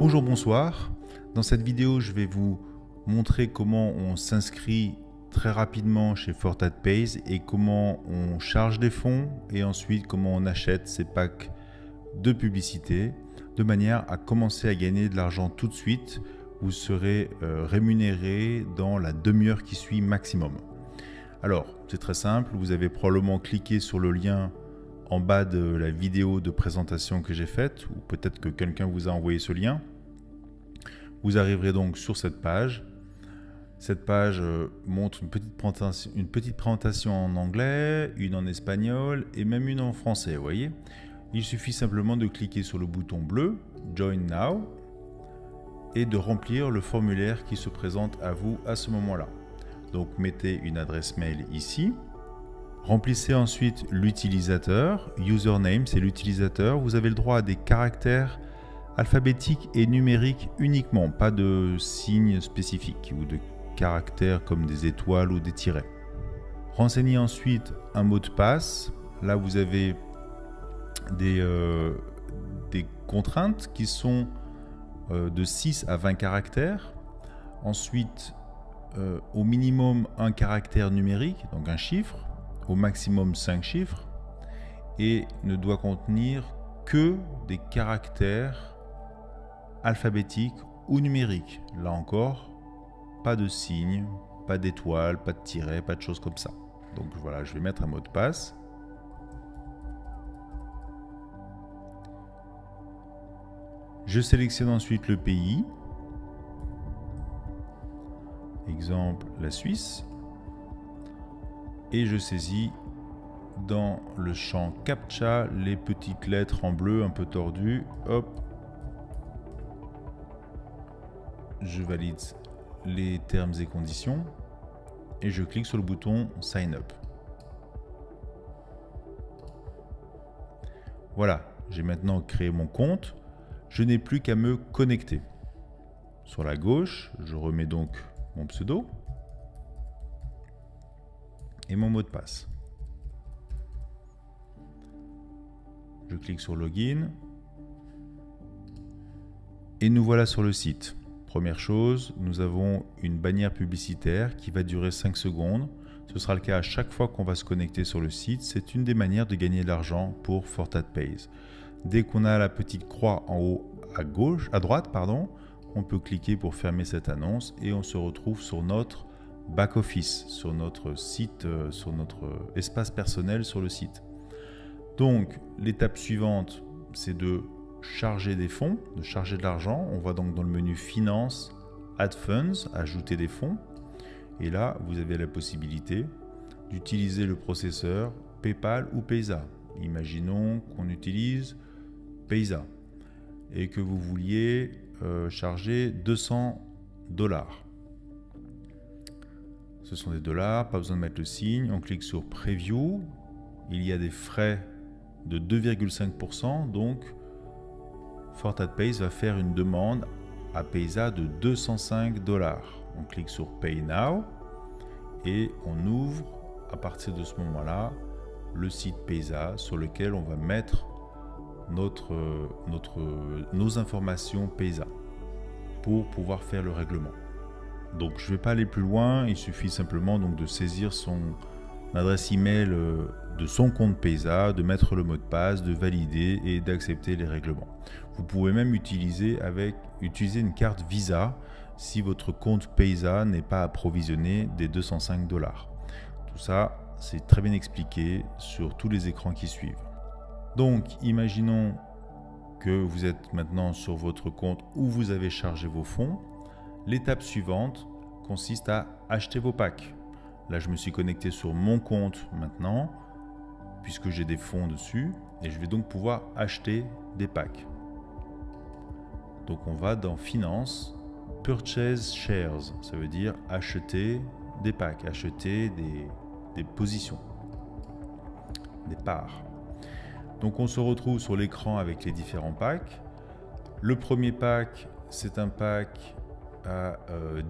Bonjour, bonsoir. Dans cette vidéo, je vais vous montrer comment on s'inscrit très rapidement chez FortatPays et comment on charge des fonds et ensuite comment on achète ces packs de publicité de manière à commencer à gagner de l'argent tout de suite. Vous serez rémunéré dans la demi-heure qui suit maximum. Alors, c'est très simple. Vous avez probablement cliqué sur le lien en bas de la vidéo de présentation que j'ai faite, ou peut-être que quelqu'un vous a envoyé ce lien. Vous arriverez donc sur cette page. Cette page montre une petite présentation en anglais, une en espagnol et même une en français, vous voyez. Il suffit simplement de cliquer sur le bouton bleu « Join Now » et de remplir le formulaire qui se présente à vous à ce moment-là. Donc mettez une adresse mail ici. Remplissez ensuite l'utilisateur. Username, c'est l'utilisateur. Vous avez le droit à des caractères alphabétiques et numériques uniquement, pas de signes spécifiques ou de caractères comme des étoiles ou des tirets. Renseignez ensuite un mot de passe. Là, vous avez des contraintes qui sont de 6 à 20 caractères. Ensuite, au minimum un caractère numérique, donc un chiffre. Au maximum 5 chiffres et ne doit contenir que des caractères alphabétiques ou numériques. Là encore, pas de signes, pas d'étoiles, pas de tirets, pas de choses comme ça. Donc voilà, je vais mettre un mot de passe. Je sélectionne ensuite le pays. Exemple, la Suisse. Et je saisis dans le champ CAPTCHA les petites lettres en bleu un peu tordues. Hop. Je valide les termes et conditions et je clique sur le bouton Sign Up. Voilà, j'ai maintenant créé mon compte. Je n'ai plus qu'à me connecter. Sur la gauche, je remets donc mon pseudo et mon mot de passe. Je clique sur Login et nous voilà sur le site. Première chose, nous avons une bannière publicitaire qui va durer 5 secondes. Ce sera le cas à chaque fois qu'on va se connecter sur le site. C'est une des manières de gagner de l'argent pour FortatPays. Dès qu'on a la petite croix en haut à droite, on peut cliquer pour fermer cette annonce et on se retrouve sur notre back-office, sur notre site, sur notre espace personnel sur le site. Donc, l'étape suivante, c'est de charger des fonds, de charger de l'argent. On va donc dans le menu Finance, Add Funds, ajouter des fonds. Et là, vous avez la possibilité d'utiliser le processeur PayPal ou Payza. Imaginons qu'on utilise Payza et que vous vouliez charger $200. Ce sont des dollars, pas besoin de mettre le signe. On clique sur Preview. Il y a des frais de 2,5%. Donc, FortatPays va faire une demande à Payza de $205. On clique sur Pay Now et on ouvre à partir de ce moment-là le site Payza sur lequel on va mettre nos informations Payza pour pouvoir faire le règlement. Donc je ne vais pas aller plus loin, il suffit simplement donc de saisir son adresse email de son compte Payza, de mettre le mot de passe, de valider et d'accepter les règlements. Vous pouvez même utiliser une carte Visa si votre compte Payza n'est pas approvisionné des $205. Tout ça, c'est très bien expliqué sur tous les écrans qui suivent. Donc imaginons que vous êtes maintenant sur votre compte où vous avez chargé vos fonds. L'étape suivante consiste à acheter vos packs. Là, je me suis connecté sur mon compte maintenant, puisque j'ai des fonds dessus, et je vais donc pouvoir acheter des packs. Donc, on va dans Finance, Purchase Shares, ça veut dire acheter des packs, acheter des positions, des parts. Donc, on se retrouve sur l'écran avec les différents packs. Le premier pack, c'est un pack à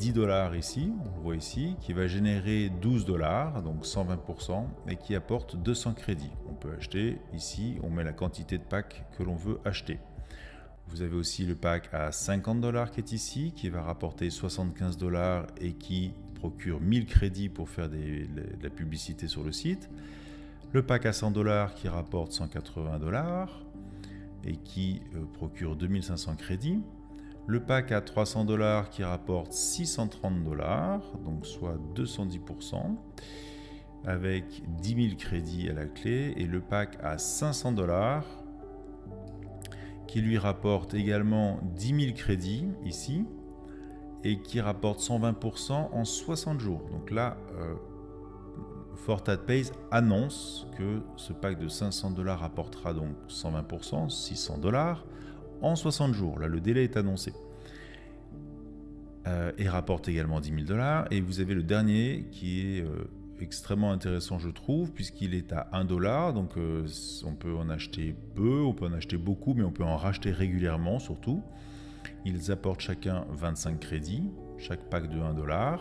$10 ici, on voit ici, qui va générer $12, donc 120%, et qui apporte 200 crédits. On peut acheter ici, on met la quantité de packs que l'on veut acheter. Vous avez aussi le pack à 50 $ qui est ici, qui va rapporter 75 $ et qui procure 1000 crédits pour faire de la publicité sur le site. Le pack à 100 $ qui rapporte 180 $ et qui procure 2500 crédits. Le pack à 300 $ qui rapporte 630 $, donc soit 210%, avec 10 000 crédits à la clé. Et le pack à 500 $ qui lui rapporte également 10 000 crédits ici et qui rapporte 120% en 60 jours. Donc là, FortatPays annonce que ce pack de 500 $ rapportera donc 120%, 600 $ en 60 jours. Là, le délai est annoncé. Et rapporte également 10 000 $. Et vous avez le dernier qui est extrêmement intéressant, je trouve, puisqu'il est à 1 $. Donc on peut en acheter peu, on peut en acheter beaucoup, mais on peut en racheter régulièrement surtout. Ils apportent chacun 25 crédits, chaque pack de 1 $,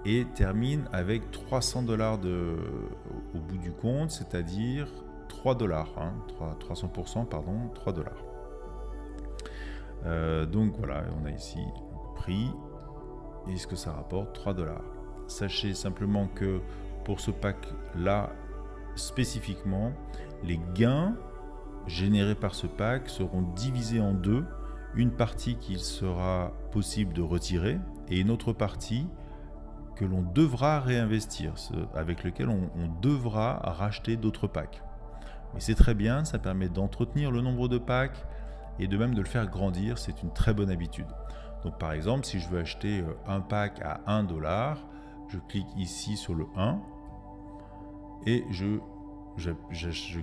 et terminent avec 300 $ au bout du compte, c'est-à-dire 3 $, 300%, pardon, 3 $. Donc voilà, on a ici le prix et ce que ça rapporte, 3 $. Sachez simplement que pour ce pack-là, spécifiquement, les gains générés par ce pack seront divisés en deux. Une partie qu'il sera possible de retirer et une autre partie que l'on devra réinvestir, avec lequel on devra racheter d'autres packs. Mais c'est très bien, ça permet d'entretenir le nombre de packs et de même de le faire grandir, c'est une très bonne habitude. Donc par exemple, si je veux acheter un pack à 1 $, je clique ici sur le 1 et je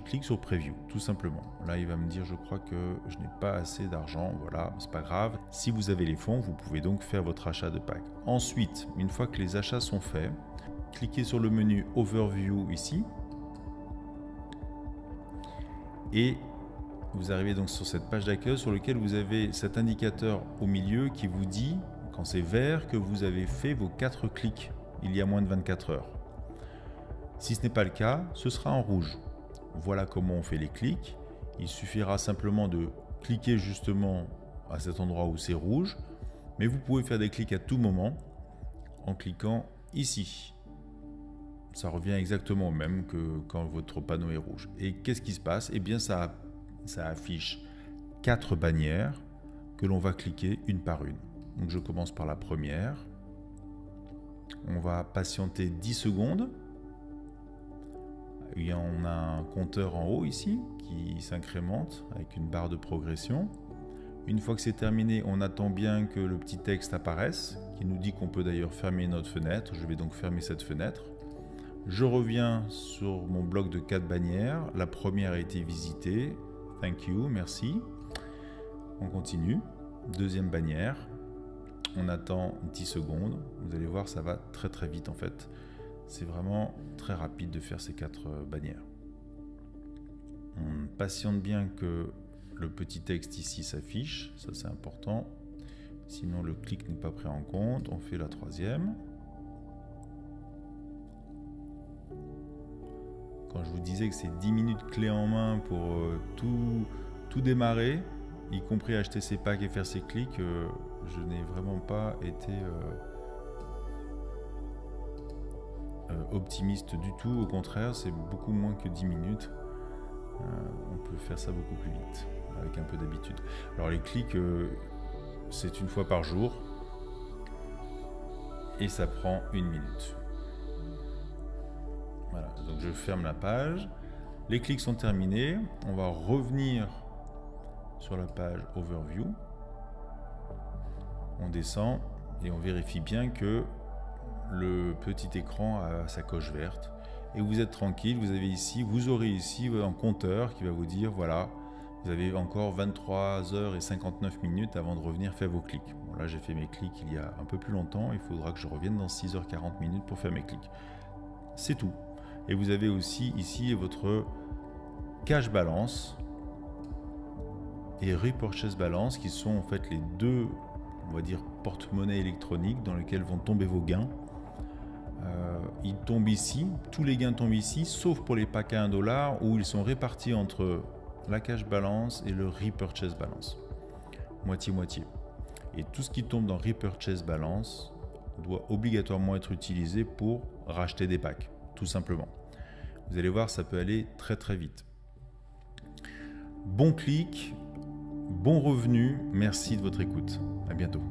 clique sur Preview, tout simplement. Là, il va me dire, je crois que je n'ai pas assez d'argent. Voilà, c'est pas grave. Si vous avez les fonds, vous pouvez donc faire votre achat de pack. Ensuite, une fois que les achats sont faits, cliquez sur le menu Overview ici. Et vous arrivez donc sur cette page d'accueil sur laquelle vous avez cet indicateur au milieu qui vous dit, quand c'est vert, que vous avez fait vos 4 clics il y a moins de 24 heures. Si ce n'est pas le cas, ce sera en rouge. Voilà comment on fait les clics. Il suffira simplement de cliquer justement à cet endroit où c'est rouge, mais vous pouvez faire des clics à tout moment en cliquant ici. Ça revient exactement au même que quand votre panneau est rouge. Et qu'est-ce qui se passe? Eh bien, ça affiche 4 bannières que l'on va cliquer une par une. Donc je commence par la première. On va patienter 10 secondes. On a un compteur en haut ici qui s'incrémente avec une barre de progression. Une fois que c'est terminé, on attend bien que le petit texte apparaisse, qui nous dit qu'on peut d'ailleurs fermer notre fenêtre. Je vais donc fermer cette fenêtre. Je reviens sur mon bloc de 4 bannières. La première a été visitée. Thank you, merci. On continue. Deuxième bannière. On attend 10 secondes. Vous allez voir, ça va très très vite en fait. C'est vraiment très rapide de faire ces 4 bannières. On patiente bien que le petit texte ici s'affiche, ça c'est important. Sinon le clic n'est pas pris en compte. On fait la troisième. Quand je vous disais que c'est 10 minutes clé en main pour tout démarrer, y compris acheter ses packs et faire ses clics, je n'ai vraiment pas été optimiste du tout. Au contraire, c'est beaucoup moins que 10 minutes. On peut faire ça beaucoup plus vite, avec un peu d'habitude. Alors les clics, c'est une fois par jour, et ça prend 1 minute. Voilà, donc je ferme la page. Les clics sont terminés. On va revenir sur la page Overview. On descend et on vérifie bien que le petit écran a sa coche verte. Et vous êtes tranquille, vous aurez ici un compteur qui va vous dire, voilà, vous avez encore 23h59 avant de revenir faire vos clics. Bon, là, j'ai fait mes clics il y a un peu plus longtemps. Il faudra que je revienne dans 6h40 pour faire mes clics. C'est tout. Et vous avez aussi ici votre cash balance et repurchase balance qui sont en fait les deux, on va dire, porte-monnaie électroniques dans lesquels vont tomber vos gains. Ils tombent ici, tous les gains tombent ici, sauf pour les packs à 1 $ où ils sont répartis entre la cash balance et le repurchase balance. moitié-moitié. Et tout ce qui tombe dans Repurchase Balance doit obligatoirement être utilisé pour racheter des packs, tout simplement. Vous allez voir, ça peut aller très très vite. Bon clic, bon revenu, merci de votre écoute. À bientôt.